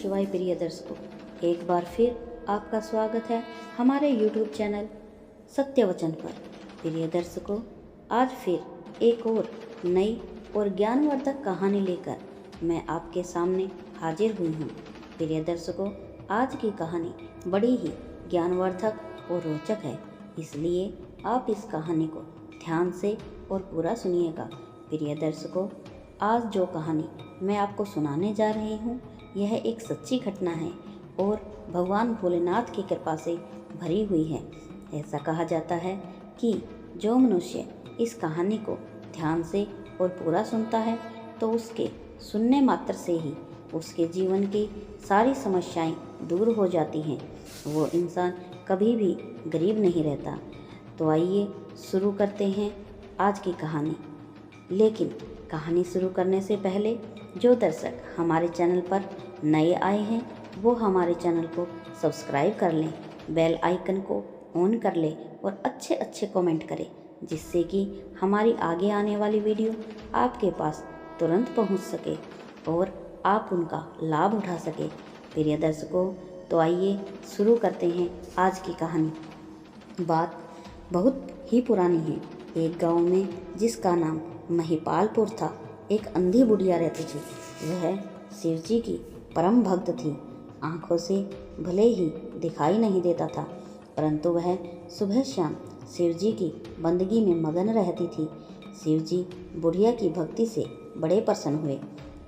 शिवाय प्रिय दर्शकों, एक बार फिर आपका स्वागत है हमारे YouTube चैनल सत्यवचन पर। प्रिय दर्शकों, आज फिर एक और नई और ज्ञानवर्धक कहानी लेकर मैं आपके सामने हाजिर हुई हूँ। प्रिय दर्शकों, आज की कहानी बड़ी ही ज्ञानवर्धक और रोचक है, इसलिए आप इस कहानी को ध्यान से और पूरा सुनिएगा। प्रिय दर्शकों, आज जो कहानी मैं आपको सुनाने जा रही हूँ, यह एक सच्ची घटना है और भगवान भोलेनाथ की कृपा से भरी हुई है। ऐसा कहा जाता है कि जो मनुष्य इस कहानी को ध्यान से और पूरा सुनता है तो उसके सुनने मात्र से ही उसके जीवन की सारी समस्याएं दूर हो जाती हैं। वो इंसान कभी भी गरीब नहीं रहता। तो आइए शुरू करते हैं आज की कहानी। लेकिन कहानी शुरू करने से पहले जो दर्शक हमारे चैनल पर नए आए हैं वो हमारे चैनल को सब्सक्राइब कर लें, बेल आइकन को ऑन कर लें और अच्छे अच्छे कमेंट करें, जिससे कि हमारी आगे आने वाली वीडियो आपके पास तुरंत पहुंच सके और आप उनका लाभ उठा सके। प्रिय दर्शकों, तो आइए शुरू करते हैं आज की कहानी। बात बहुत ही पुरानी है। एक गांव में जिसका नाम महिपालपुर था, एक अंधी बुढ़िया रहती थी। वह शिव जी की परम भक्त थी। आंखों से भले ही दिखाई नहीं देता था, परंतु वह सुबह शाम शिव जी की बंदगी में मगन रहती थी। शिव जी बुढ़िया की भक्ति से बड़े प्रसन्न हुए।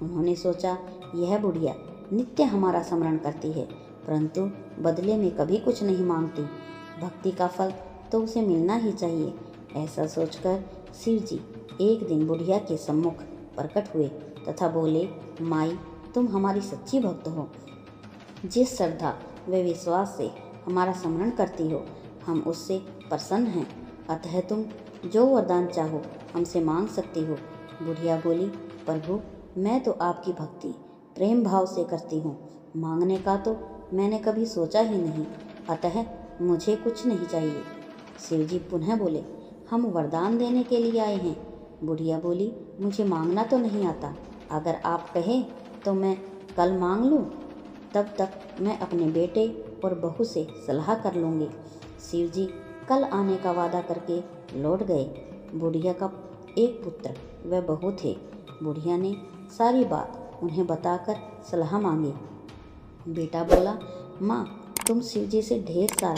उन्होंने सोचा, यह बुढ़िया नित्य हमारा स्मरण करती है, परंतु बदले में कभी कुछ नहीं मांगती। भक्ति का फल तो उसे मिलना ही चाहिए। ऐसा सोचकर शिव जी एक दिन बुढ़िया के सम्मुख प्रकट हुए तथा बोले, माई, तुम हमारी सच्ची भक्त हो। जिस श्रद्धा व विश्वास से हमारा स्मरण करती हो, हम उससे प्रसन्न हैं। अतः तुम जो वरदान चाहो हमसे मांग सकती हो। बुढ़िया बोली, प्रभु, मैं तो आपकी भक्ति प्रेम भाव से करती हूँ। मांगने का तो मैंने कभी सोचा ही नहीं, अतः मुझे कुछ नहीं चाहिए। शिव जी पुनः बोले, हम वरदान देने के लिए आए हैं। बुढ़िया बोली, मुझे मांगना तो नहीं आता। अगर आप कहें तो मैं कल मांग लूँ, तब तक मैं अपने बेटे और बहू से सलाह कर लूँगी। शिव जी कल आने का वादा करके लौट गए। बुढ़िया का एक पुत्र व बहू थे। बुढ़िया ने सारी बात उन्हें बताकर सलाह मांगी। बेटा बोला, माँ, तुम शिव जी से ढेर सारा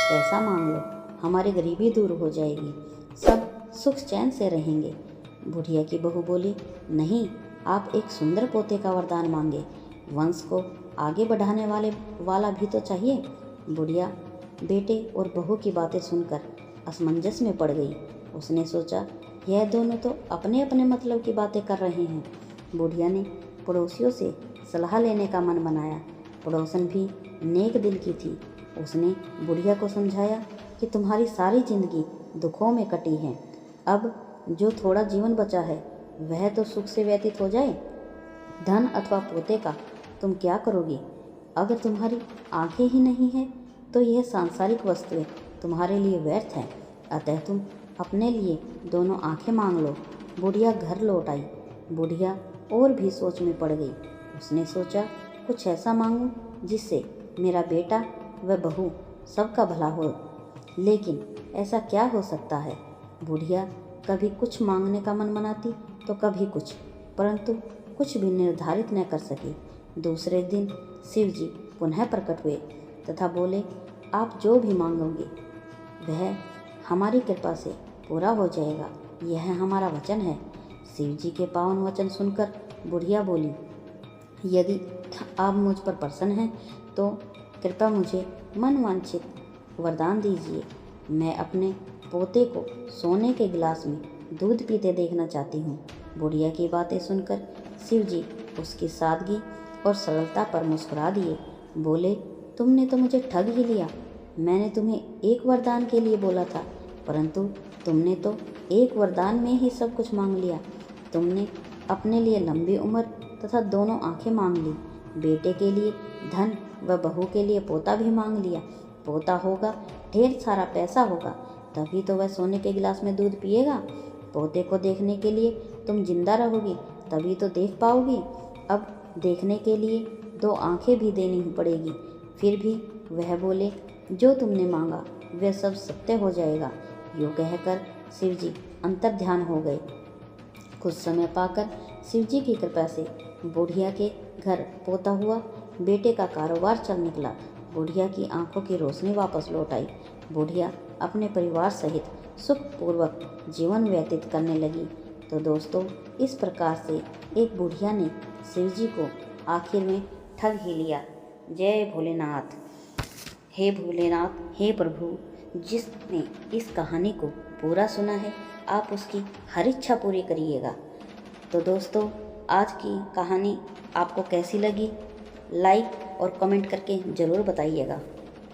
पैसा मांग लो, हमारी गरीबी दूर हो जाएगी, सब सुख चैन से रहेंगे। बुढ़िया की बहू बोली, नहीं, आप एक सुंदर पोते का वरदान मांगे, वंश को आगे बढ़ाने वाला भी तो चाहिए। बुढ़िया बेटे और बहू की बातें सुनकर असमंजस में पड़ गई। उसने सोचा, यह दोनों तो अपने अपने मतलब की बातें कर रहे हैं। बुढ़िया ने पड़ोसियों से सलाह लेने का मन बनाया। पड़ोसन भी नेक दिल की थी। उसने बुढ़िया को समझाया कि तुम्हारी सारी जिंदगी दुखों में कटी है, अब जो थोड़ा जीवन बचा है वह तो सुख से व्यतीत हो जाए। धन अथवा पोते का तुम क्या करोगी? अगर तुम्हारी आंखें ही नहीं हैं तो यह सांसारिक वस्तुएं तुम्हारे लिए व्यर्थ हैं। अतः तुम अपने लिए दोनों आंखें मांग लो। बुढ़िया घर लौट आई। बुढ़िया और भी सोच में पड़ गई। उसने सोचा, कुछ ऐसा मांगूं जिससे मेरा बेटा व बहू सबका भला हो। लेकिन ऐसा क्या हो सकता है? बुढ़िया कभी कुछ मांगने का मन मनाती तो कभी कुछ, परंतु कुछ भी निर्धारित न कर सकी। दूसरे दिन शिव जी पुनः प्रकट हुए तथा बोले, आप जो भी मांगोगे वह हमारी कृपा से पूरा हो जाएगा, यह हमारा वचन है। शिव जी के पावन वचन सुनकर बुढ़िया बोली, यदि आप मुझ पर प्रसन्न हैं तो कृपया मुझे मनवांछित वरदान दीजिए। मैं अपने पोते को सोने के गिलास में दूध पीते देखना चाहती हूँ। बुढ़िया की बातें सुनकर शिव जी उसकी सादगी और सरलता पर मुस्कुरा दिए। बोले, तुमने तो मुझे ठग ही लिया। मैंने तुम्हें एक वरदान के लिए बोला था, परंतु तुमने तो एक वरदान में ही सब कुछ मांग लिया। तुमने अपने लिए लंबी उम्र तथा दोनों आंखें मांग ली, बेटे के लिए धन व बहू के लिए पोता भी मांग लिया। पोता होगा, ढेर सारा पैसा होगा, तभी तो वह सोने के गिलास में दूध पिएगा। पोते को देखने के लिए तुम जिंदा रहोगी, तभी तो देख पाओगी। अब देखने के लिए 2 आंखें भी देनी पड़ेगी। फिर भी वह बोले, जो तुमने मांगा वह सब सत्य हो जाएगा। यूँ कहकर शिवजी अंतर्ध्यान हो गए। कुछ समय पाकर शिवजी की कृपा से बुढ़िया के घर पोता हुआ बेटे का कारोबार चल निकला। बुढ़िया की आंखों की रोशनी वापस लौट आई। बुढ़िया अपने परिवार सहित सुखपूर्वक जीवन व्यतीत करने लगी। तो दोस्तों, इस प्रकार से एक बुढ़िया ने शिवजी को आखिर में ठग ही लिया। जय भोलेनाथ। हे भोलेनाथ, हे प्रभु, जिसने इस कहानी को पूरा सुना है, आप उसकी हर इच्छा पूरी करिएगा। तो दोस्तों, आज की कहानी आपको कैसी लगी, लाइक और कमेंट करके ज़रूर बताइएगा।